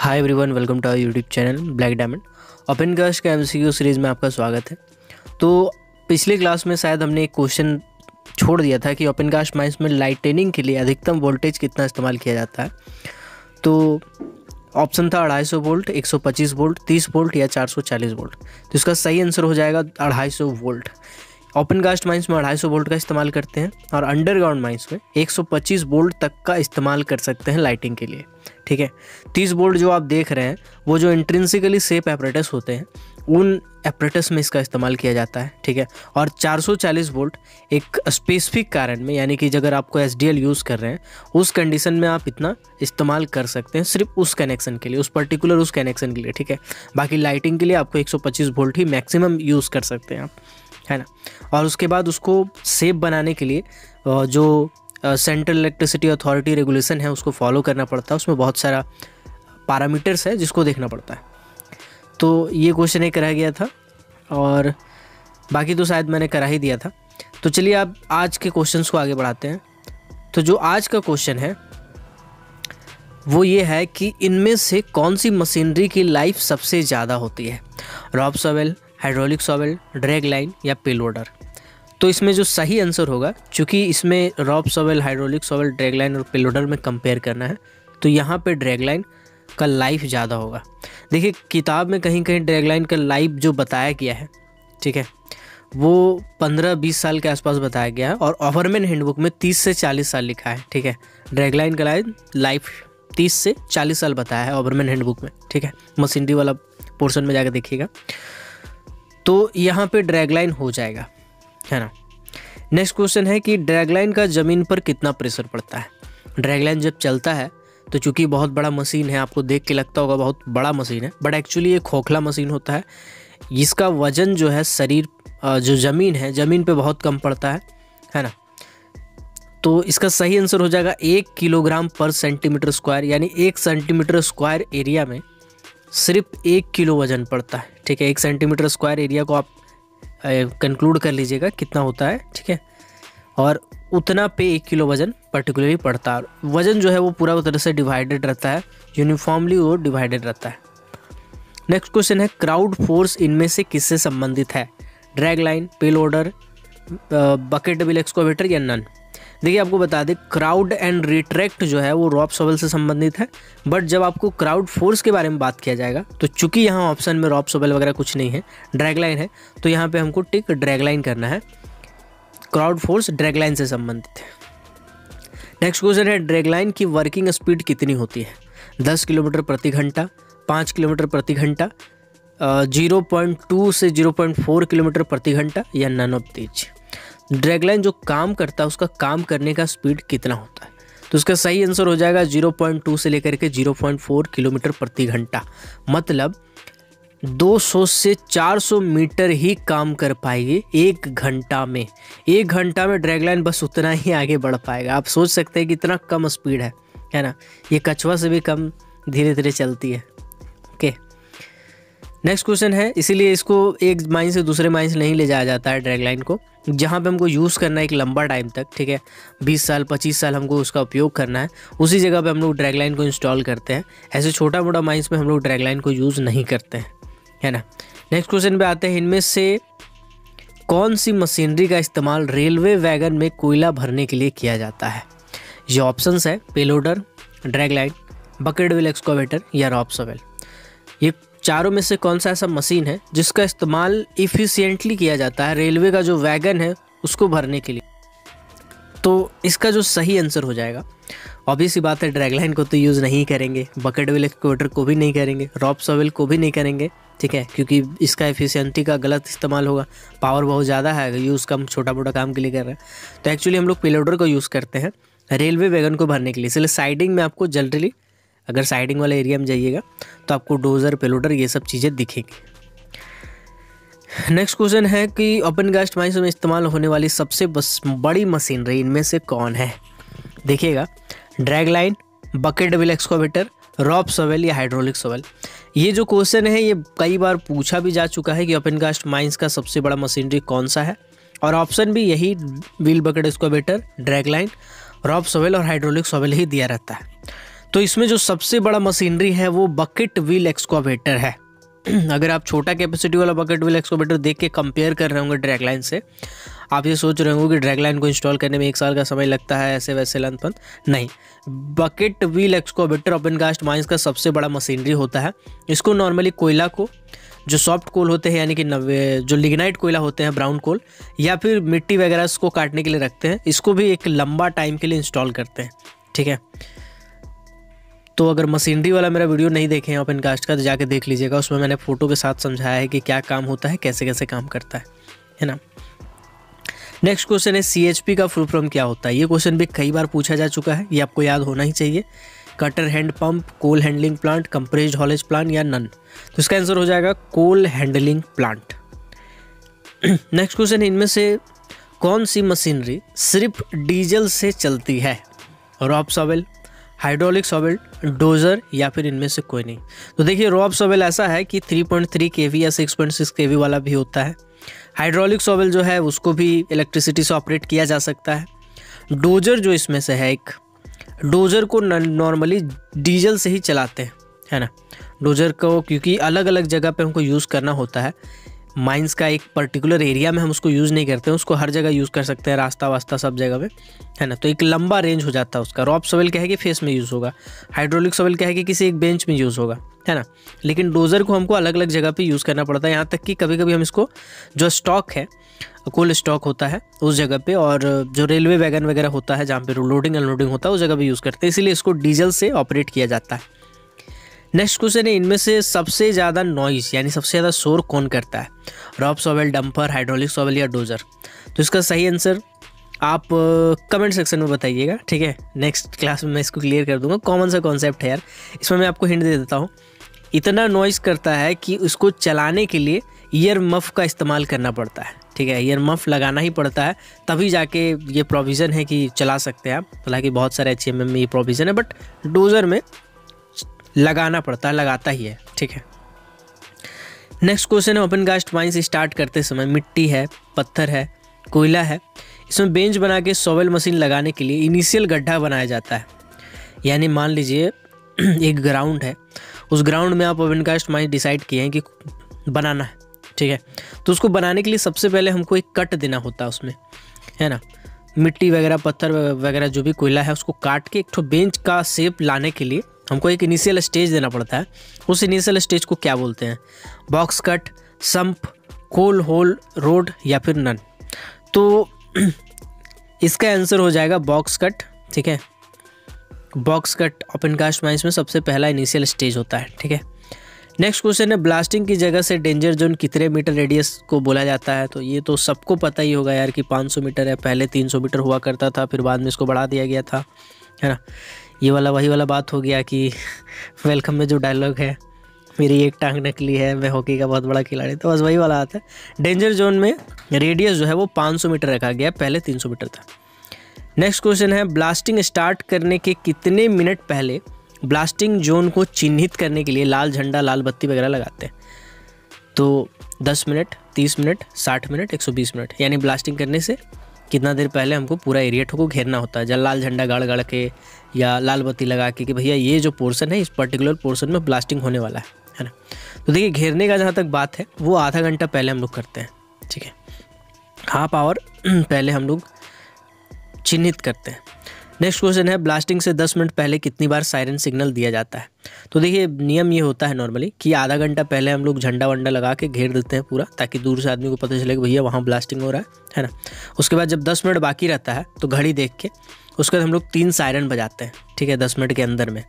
Hi everyone, welcome to our YouTube channel black diamond. Open cast का MCQ series में आपका स्वागत है। तो पिछले क्लास में शायद हमने एक क्वेश्चन छोड़ दिया था कि ओपन कास्ट माइंस में लाइटनिंग के लिए अधिकतम वोल्टेज कितना इस्तेमाल किया जाता है। तो ऑप्शन था 250 वोल्ट, 125 वोल्ट, 30 वोल्ट या 440 वोल्ट। तो इसका सही आंसर हो जाएगा 250 वोल्ट। ओपन कास्ट माइंस में 250 वोल्ट का इस्तेमाल करते हैं और अंडरग्राउंड माइंस में 125 वोल्ट तक का इस्तेमाल कर सकते हैं लाइटिंग के लिए। ठीक है, 30 वोल्ट जो आप देख रहे हैं वो जो इंट्रिंसिकली सेफ एपरेटस होते हैं उन एपरेटस में इसका इस्तेमाल किया जाता है। ठीक है, और 440 वोल्ट एक स्पेसिफिक कारण में, यानी कि अगर आपको एसडीएल यूज़ कर रहे हैं उस कंडीशन में आप इतना इस्तेमाल कर सकते हैं, सिर्फ उस कनेक्शन के लिए, उस पर्टिकुलर उस कनेक्शन के लिए। ठीक है, बाकी लाइटिंग के लिए आपको 125 वोल्ट ही मैक्सिमम यूज़ कर सकते हैं आप, है ना। और उसके बाद उसको सेफ बनाने के लिए जो सेंट्रल इलेक्ट्रिसिटी अथॉरिटी रेगुलेशन है उसको फॉलो करना पड़ता है। उसमें बहुत सारा पैरामीटर्स है जिसको देखना पड़ता है। तो ये क्वेश्चन एक रह गया था और बाकी तो शायद मैंने करा ही दिया था। तो चलिए अब आज के क्वेश्चंस को आगे बढ़ाते हैं। तो जो आज का क्वेश्चन है वो ये है कि इनमें से कौन सी मशीनरी की लाइफ सबसे ज़्यादा होती है, rope shovel, hydraulic shovel, dragline या पेलोडर। तो इसमें जो सही आंसर होगा, चूँकि इसमें rope shovel, hydraulic shovel, dragline और पेलोडर में कंपेयर करना है, तो यहाँ पे ड्रैग लाइन का लाइफ ज़्यादा होगा। देखिए किताब में कहीं कहीं ड्रैग लाइन का लाइफ जो बताया गया है, ठीक है, वो 15-20 साल के आसपास बताया गया है और ओवरमैन हैंडबुक में 30 से 40 साल लिखा है। ठीक है, ड्रैग लाइन का लाइफ 30 से 40 साल बताया है ओवरमैन हैंडबुक में। ठीक है, मशीनरी वाला पोर्शन में जाकर देखिएगा। तो यहाँ पे ड्रैग लाइन हो जाएगा, है ना। नेक्स्ट क्वेश्चन है कि ड्रैग लाइन का ज़मीन पर कितना प्रेशर पड़ता है। ड्रैग लाइन जब चलता है तो चूँकि बहुत बड़ा मशीन है, आपको देख के लगता होगा बहुत बड़ा मशीन है, बट एक्चुअली ये खोखला मशीन होता है। इसका वजन जो है शरीर जो ज़मीन है, ज़मीन पे बहुत कम पड़ता है ना। तो इसका सही आंसर हो जाएगा 1 किलोग्राम पर सेंटीमीटर स्क्वायर, यानी 1 सेंटीमीटर स्क्वायर एरिया में सिर्फ 1 किलो वजन पड़ता है। ठीक है, 1 सेंटीमीटर स्क्वायर एरिया को आप कंक्लूड कर लीजिएगा कितना होता है। ठीक है, और उतना पे 1 किलो वजन पर्टिकुलरली पड़ता है। वजन जो है वो पूरा तरह से डिवाइडेड रहता है, यूनिफॉर्मली वो डिवाइडेड रहता है। नेक्स्ट क्वेश्चन है क्राउड फोर्स इनमें से किससे संबंधित है, drag line, payloader, bucket wheel excavator या नन। देखिए आपको बता दें, क्राउड एंड रिट्रैक्ट जो है वो रॉब शॉवेल से संबंधित है, बट जब आपको क्राउड फोर्स के बारे में बात किया जाएगा तो चूंकि यहाँ ऑप्शन में रॉब शॉवेल वगैरह कुछ नहीं है, ड्रैग लाइन है, तो यहाँ पे हमको टिक ड्रैग लाइन करना है। क्राउड फोर्स ड्रैग लाइन से संबंधित है। नेक्स्ट क्वेश्चन है ड्रैग लाइन की वर्किंग स्पीड कितनी होती है, 10 किलोमीटर प्रति घंटा, 5 किलोमीटर प्रति घंटा, 0.2 से 0.4 किलोमीटर प्रति घंटा या none of these. Dragline जो काम करता है उसका काम करने का स्पीड कितना होता है, तो उसका सही आंसर हो जाएगा 0.2 से लेकर के 0.4 किलोमीटर प्रति घंटा। मतलब 200 से 400 मीटर ही काम कर पाएगी 1 घंटा में। 1 घंटा में ड्रैग लाइन बस उतना ही आगे बढ़ पाएगा। आप सोच सकते हैं कि इतना कम स्पीड है ना। ये कछुआ से भी कम धीरे धीरे चलती है। ओके, नेक्स्ट क्वेश्चन है, इसीलिए इसको एक माइन से दूसरे माइन से नहीं ले जाया जाता है ड्रैग लाइन को, जहाँ पे हमको यूज़ करना है एक लंबा टाइम तक। ठीक है, 20 साल 25 साल हमको उसका उपयोग करना है, उसी जगह पे हम लोग ड्रैग लाइन को इंस्टॉल करते हैं। ऐसे छोटा मोटा माइंस में हम लोग ड्रैग लाइन को यूज़ नहीं करते हैं, है ना। नेक्स्ट क्वेश्चन पे आते हैं, इनमें से कौन सी मशीनरी का इस्तेमाल रेलवे वैगन में कोयला भरने के लिए किया जाता है। ये ऑप्शंस है payloader, drag line, bucket wheel excavator या रॉब शॉवेल। ये चारों में से कौन सा ऐसा मशीन है जिसका इस्तेमाल इफ़िशिएंटली किया जाता है रेलवे का जो वैगन है उसको भरने के लिए। तो इसका जो सही आंसर हो जाएगा, ऑब्वियस सी बात है, ड्रैग लाइन को तो यूज़ नहीं करेंगे, बकेट व्हील एक्सकावेटर को भी नहीं करेंगे, रॉब शॉवेल को भी नहीं करेंगे। ठीक है, क्योंकि इसका एफिशिएंसी का गलत इस्तेमाल होगा, पावर बहुत ज़्यादा है, यूज़ कम छोटा मोटा काम के लिए कर रहे हैं। तो एक्चुअली हम लोग पेलोडर को यूज़ करते हैं रेलवे वैगन को भरने के लिए। इसलिए साइडिंग में आपको जनरली, अगर साइडिंग वाले एरिया में जाइएगा तो आपको डोजर, पेलोडर ये सब चीज़ें दिखेंगी। नेक्स्ट क्वेश्चन है कि ओपन कास्ट माइंस में इस्तेमाल होने वाली सबसे बड़ी मशीनरी इनमें से कौन है। देखिएगा, drag line, bucket wheel excavator, rope shovel या हाइड्रोलिक शॉवेल। ये जो क्वेश्चन है ये कई बार पूछा भी जा चुका है कि ओपन कास्ट माइंस का सबसे बड़ा मशीनरी कौन सा है, और ऑप्शन भी यही wheel, bucket excavator, dragline, rope shovel और हाइड्रोलिक शॉवेल ही दिया रहता है। तो इसमें जो सबसे बड़ा मशीनरी है वो बकेट व्हील एक्सकावेटर है। अगर आप छोटा कैपेसिटी वाला बकेट व्हील एक्सकावेटर देख के कंपेयर कर रहे होंगे ड्रैग लाइन से, आप ये सोच रहे होंगे कि ड्रैग लाइन को इंस्टॉल करने में 1 साल का समय लगता है, ऐसे वैसे लंथपंथ। नहीं, bucket wheel excavator open cast mines का सबसे बड़ा मशीनरी होता है। इसको नॉर्मली कोयला को, जो सॉफ्ट कोल होते हैं यानी कि जो लिग्नाइट कोयला होते हैं, ब्राउन कोल, या फिर मिट्टी वगैरह को काटने के लिए रखते हैं। इसको भी एक लंबा टाइम के लिए इंस्टॉल करते हैं, ठीक है। तो अगर मशीनरी वाला मेरा वीडियो नहीं देखे हैं ओपन कास्ट का तो जाके देख लीजिएगा, उसमें मैंने फ़ोटो के साथ समझाया है कि क्या काम होता है, कैसे कैसे काम करता है ना। नेक्स्ट क्वेश्चन है CHP का फुल फॉर्म क्या होता है। ये क्वेश्चन भी कई बार पूछा जा चुका है, ये आपको याद होना ही चाहिए। Cutter hand pump, coal handling plant, compressed haulage plant या नन। तो इसका आंसर हो जाएगा coal handling plant. Next question है, इनमें से कौन सी मशीनरी सिर्फ डीजल से चलती है। Rope shovel, hydraulic shovel, dozer या फिर इनमें से कोई नहीं। तो देखिए, रॉब शॉवेल ऐसा है कि 3.3 kV या 6.6 kV वाला भी होता है। हाइड्रोलिक शॉवेल जो है उसको भी इलेक्ट्रिसिटी से ऑपरेट किया जा सकता है। डोजर जो इसमें से है एक, डोजर को नॉर्मली डीजल से ही चलाते हैं, है ना। डोजर को क्योंकि अलग अलग जगह पे हमको यूज़ करना होता है, माइंस का एक पर्टिकुलर एरिया में हम उसको यूज़ नहीं करते हैं, उसको हर जगह यूज़ कर सकते हैं, रास्ता वास्ता सब जगह में, है ना। तो एक लंबा रेंज हो जाता है उसका। रॉब शॉवेल क्या है कि फेस में यूज़ होगा, हाइड्रोलिक शॉवेल क्या है कि किसी एक बेंच में यूज़ होगा, है ना। लेकिन डोजर को हमको अलग अलग जगह पे यूज़ करना पड़ता है, यहाँ तक कि कभी कभी हम इसको जो स्टॉक है, कोल स्टॉक होता है उस जगह पे, और जो रेलवे वैगन वगैरह होता है जहाँ पे लोडिंग अनलोडिंग होता है उस जगह पे यूज़ करते हैं, इसीलिए इसको डीजल से ऑपरेट किया जाता है। नेक्स्ट क्वेश्चन है, इनमें से सबसे ज़्यादा नॉइज़ यानी सबसे ज़्यादा शोर कौन करता है। Rope shovel, dumper, hydraulic shovel या डोजर। तो इसका सही आंसर आप कमेंट सेक्शन में बताइएगा, ठीक है। नेक्स्ट क्लास में मैं इसको क्लियर कर दूंगा। कॉमन सा कॉन्सेप्ट है यार, इसमें मैं आपको हिंट दे देता हूँ। इतना नॉइज़ करता है कि उसको चलाने के लिए ईयर मफ का इस्तेमाल करना पड़ता है, ठीक है। ईयर मफ लगाना ही पड़ता है, तभी जाके ये प्रोविज़न है कि चला सकते हैं आप। हालांकि बहुत सारे HMM में ये प्रोविज़न है, बट डोजर में लगाना पड़ता है, लगाता ही है, ठीक है। नेक्स्ट क्वेश्चन है, ओपन कास्ट माइंस स्टार्ट करते समय मिट्टी है, पत्थर है, कोयला है, इसमें बेंच बना के शॉवेल मशीन लगाने के लिए इनिशियल गड्ढा बनाया जाता है। यानी मान लीजिए एक ग्राउंड है, उस ग्राउंड में आप ओपन कास्ट माइंस डिसाइड किए हैं कि बनाना है, ठीक है। तो उसको बनाने के लिए सबसे पहले हमको एक कट देना होता है उसमें, है ना। मिट्टी वगैरह, पत्थर वगैरह, जो भी कोयला है उसको काट के एक ठो बेंच का शेप लाने के लिए हमको एक इनिशियल स्टेज देना पड़ता है। उस इनिशियल स्टेज को क्या बोलते हैं। बॉक्स कट, सम्प, कोल होल रोड या फिर नन। तो इसका आंसर हो जाएगा बॉक्स कट, ठीक है। Box cut open cast mines में सबसे पहला इनिशियल स्टेज होता है, ठीक है। नेक्स्ट क्वेश्चन है, ब्लास्टिंग की जगह से डेंजर जोन कितने मीटर रेडियस को बोला जाता है। तो ये तो सबको पता ही होगा यार कि 500 मीटर है। पहले 300 मीटर हुआ करता था, फिर बाद में इसको बढ़ा दिया गया था, है ना। ये वाला वही वाला बात हो गया कि वेलकम में जो डायलॉग है, मेरी एक टांग नकली है, मैं हॉकी का बहुत बड़ा खिलाड़ी, तो बस वही वाला आता है। डेंजर जोन में रेडियस जो है वो 500 मीटर रखा गया, पहले 300 मीटर था। नेक्स्ट क्वेश्चन है, ब्लास्टिंग स्टार्ट करने के कितने मिनट पहले ब्लास्टिंग जोन को चिन्हित करने के लिए लाल झंडा, लाल बत्ती वगैरह लगाते हैं। तो 10 मिनट, 30 मिनट, 60 मिनट, 120 मिनट, यानी ब्लास्टिंग करने से कितना देर पहले हमको पूरा एरिया को घेरना होता है। जब लाल झंडा गाड़ के या लाल बत्ती लगा के कि भैया ये जो पोर्शन है, इस पर्टिकुलर पोर्शन में ब्लास्टिंग होने वाला है ना। तो देखिए, घेरने का जहाँ तक बात है वो आधा घंटा पहले हम लोग करते हैं, ठीक है। हाफ आवर पहले हम लोग चिन्हित करते हैं। नेक्स्ट क्वेश्चन है, ब्लास्टिंग से 10 मिनट पहले कितनी बार सायरन सिग्नल दिया जाता है। तो देखिए, नियम ये होता है नॉर्मली कि आधा घंटा पहले हम लोग झंडा वंडा लगा के घेर देते हैं पूरा, ताकि दूर से आदमी को पता चले कि भैया वहाँ ब्लास्टिंग हो रहा है ना। उसके बाद जब 10 मिनट बाकी रहता है तो घड़ी देख के उसके बाद हम लोग 3 सायरन बजाते हैं, ठीक है, 10 मिनट के अंदर में।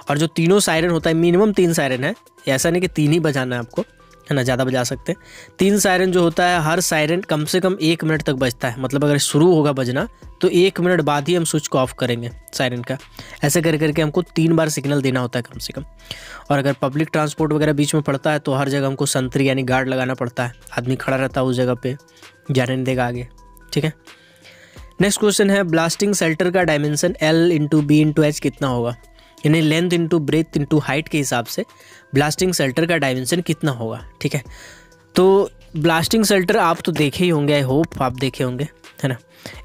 और जो तीनों सायरन होता है, मिनिमम 3 सायरन है, ऐसा नहीं कि 3 ही बजाना है आपको, है ना, ज़्यादा बजा सकते हैं। 3 सायरन जो होता है, हर सायरन कम से कम 1 मिनट तक बजता है। मतलब अगर शुरू होगा बजना तो 1 मिनट बाद ही हम स्विच को ऑफ करेंगे सायरन का। ऐसे कर करके हमको 3 बार सिग्नल देना होता है कम से कम। और अगर पब्लिक ट्रांसपोर्ट वगैरह बीच में पड़ता है तो हर जगह हमको संतरी यानी गार्ड लगाना पड़ता है, आदमी खड़ा रहता है उस जगह पे, जाने नहीं देगा आगे, ठीक है। नेक्स्ट क्वेश्चन है, ब्लास्टिंग शेल्टर का डायमेंशन L/B/H कितना होगा। यानी length into breadth into height के हिसाब से ब्लास्टिंग शेल्टर का डायमेंशन कितना होगा, ठीक है। तो ब्लास्टिंग शेल्टर आप तो देखे ही होंगे, आई होप आप देखे होंगे, है ना।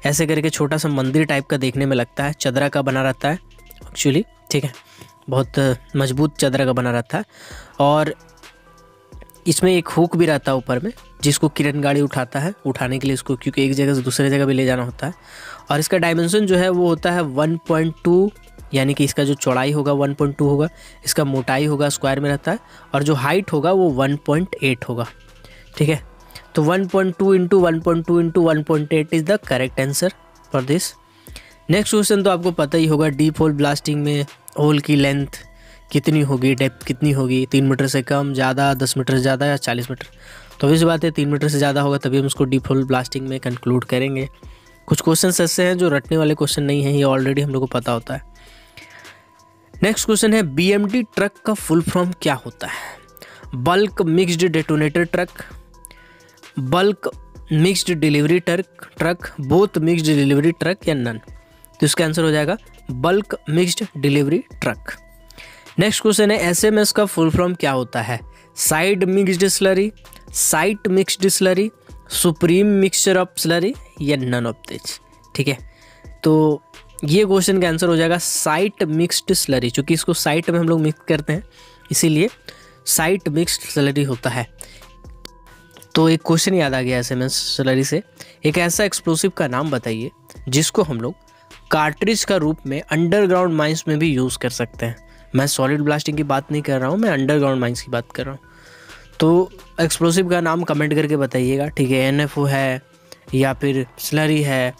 ऐसे करके छोटा सा मंदिर टाइप का देखने में लगता है, चदरा का बना रहता है एक्चुअली, ठीक है। बहुत मजबूत चादर का बना रहता है, और इसमें एक हुक भी रहता है ऊपर में, जिसको किरण गाड़ी उठाता है, उठाने के लिए इसको, क्योंकि एक जगह से दूसरे जगह भी ले जाना होता है। और इसका डायमेंशन जो है वो होता है 1.2, यानी कि इसका जो चौड़ाई होगा 1.2 होगा, इसका मोटाई होगा स्क्वायर में रहता है, और जो हाइट होगा वो 1.8 होगा। ठीक है, तो 1.2 into 1.2 into 1.8 is the correct answer for this. Next question तो आपको पता ही होगा, डीप होल ब्लास्टिंग में होल की लेंथ कितनी होगी, डेप्थ कितनी होगी, 3 मीटर से कम, ज़्यादा, 10 मीटर से ज़्यादा या 40 मीटर। तो इस बात है 3 मीटर से ज़्यादा होगा तभी हम उसको डीप होल ब्लास्टिंग में कंक्लूड करेंगे। कुछ क्वेश्चन ऐसे हैं जो रटने वाले क्वेश्चन नहीं हैं, ये ऑलरेडी हम लोग को पता होता है। नेक्स्ट क्वेश्चन है, BMD ट्रक का फुल फॉर्म क्या होता है? Bulk mixed detonator truck, bulk mixed delivery truck, both mixed delivery truck या नन। तो इसका आंसर हो जाएगा bulk mixed delivery truck. Next question है, SMS का फुल फॉर्म क्या होता है? Side mixed slurry, site mixed slurry, supreme mixture of slurry या नन ऑफ दिस। ठीक है, तो ये क्वेश्चन का आंसर हो जाएगा साइट मिक्स्ड स्लरी, क्योंकि इसको साइट में हम लोग मिक्स करते हैं, इसीलिए साइट मिक्स्ड स्लरी होता है। तो एक क्वेश्चन याद आ गया SMS स्लरी से, एक ऐसा एक्सप्लोसिव का नाम बताइए जिसको हम लोग कार्ट्रिज का रूप में अंडरग्राउंड माइंस में भी यूज़ कर सकते हैं। मैं सॉलिड ब्लास्टिंग की बात नहीं कर रहा हूँ, मैं अंडरग्राउंड माइंस की बात कर रहा हूँ। तो एक्सप्लोसिव का नाम कमेंट करके बताइएगा। ठीक है, NFO है या फिर स्लरी है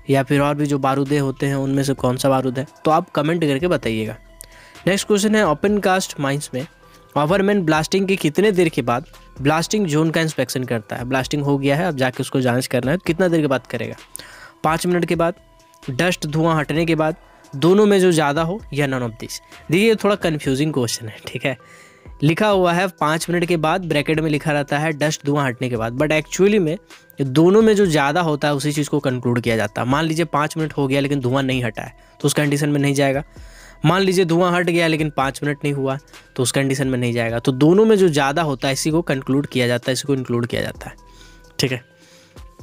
या फिर और भी जो बारूदे होते हैं उनमें से कौन सा बारूद है, तो आप कमेंट करके बताइएगा। नेक्स्ट क्वेश्चन है, ओपन कास्ट माइंस में ओवरमैन ब्लास्टिंग के कितने देर के बाद ब्लास्टिंग जोन का इंस्पेक्शन करता है? ब्लास्टिंग हो गया है, अब जाके उसको जांच करना है, तो कितना देर के बाद करेगा? 5 मिनट के बाद, डस्ट धुआं हटने के बाद, दोनों में जो ज़्यादा हो, या नन ऑफ दिस। देखिए थोड़ा कन्फ्यूजिंग क्वेश्चन है। ठीक है, लिखा हुआ है 5 मिनट के बाद, ब्रैकेट में लिखा रहता है डस्ट धुआं हटने के बाद, बट एक्चुअली में दोनों में जो ज़्यादा होता है उसी चीज़ को कंक्लूड किया जाता है। मान लीजिए 5 मिनट हो गया लेकिन धुआं नहीं हटा है, तो उस कंडीशन में नहीं जाएगा। मान लीजिए धुआं हट गया लेकिन 5 मिनट नहीं हुआ, तो उस कंडीशन में नहीं जाएगा। तो दोनों में जो ज़्यादा होता है इसी को कंक्लूड किया जाता है, इसी को इंक्लूड किया जाता है। ठीक है,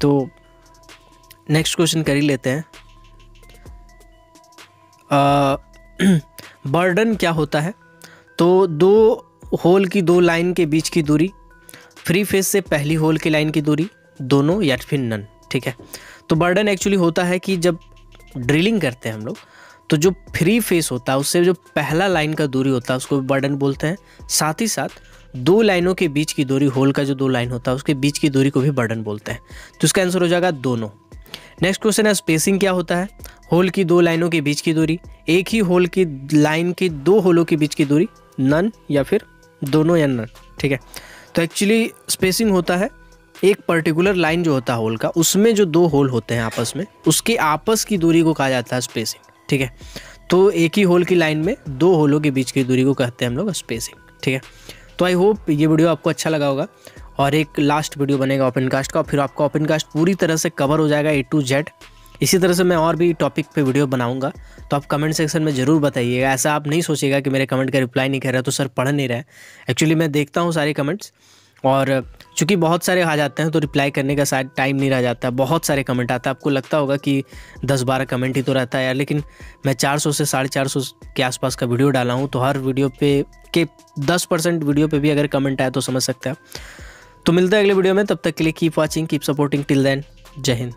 तो नेक्स्ट क्वेश्चन कर ही लेते हैं। बर्डन क्या होता है? तो 2 होल की 2 लाइन के बीच की दूरी, फ्री फेस से पहली होल की लाइन की दूरी, दोनों या फिर नन। ठीक है, तो बर्डन एक्चुअली होता है कि जब ड्रिलिंग करते हैं हम लोग, तो जो फ्री फेस होता है उससे जो पहला लाइन का दूरी होता है उसको बर्डन बोलते हैं। साथ ही साथ 2 लाइनों के बीच की दूरी, होल का जो 2 लाइन होता है उसके बीच की दूरी को भी बर्डन बोलते हैं। तो इसका आंसर हो जाएगा दोनों। नेक्स्ट क्वेश्चन है, स्पेसिंग क्या होता है? होल की 2 लाइनों के बीच की दूरी, एक ही होल की लाइन की 2 होलों के बीच की दूरी, नन या फिर दोनों या नन। ठीक है, तो एक्चुअली स्पेसिंग होता है एक पर्टिकुलर लाइन जो होता है होल का, उसमें जो 2 होल होते हैं आपस में, उसके आपस की दूरी को कहा जाता है स्पेसिंग। ठीक है, तो एक ही होल की लाइन में 2 होलों के बीच की दूरी को कहते हैं हम लोग स्पेसिंग। ठीक है, तो आई होप ये वीडियो आपको अच्छा लगा होगा, और एक लास्ट वीडियो बनेगा ओपन कास्ट का, फिर आपका ओपन कास्ट पूरी तरह से कवर हो जाएगा A to Z। इसी तरह से मैं और भी टॉपिक पे वीडियो बनाऊंगा, तो आप कमेंट सेक्शन में ज़रूर बताइएगा। ऐसा आप नहीं सोचिएगा कि मेरे कमेंट का रिप्लाई नहीं कर रहा तो सर पढ़ नहीं रहा है। एक्चुअली मैं देखता हूँ सारे कमेंट्स, और चूँकि बहुत सारे आ जाते हैं तो रिप्लाई करने का शायद टाइम नहीं रह जाता है। बहुत सारे कमेंट आता है, आपको लगता होगा कि 10-12 कमेंट ही तो रहता है यार, लेकिन मैं 400 से 450 के आसपास का वीडियो डाला हूँ, तो हर वीडियो पे के 10% वीडियो पे भी अगर कमेंट आए तो समझ सकते हैं। तो मिलता है अगले वीडियो में, तब तक के लिए keep watching, keep supporting, till then, जय हिंद।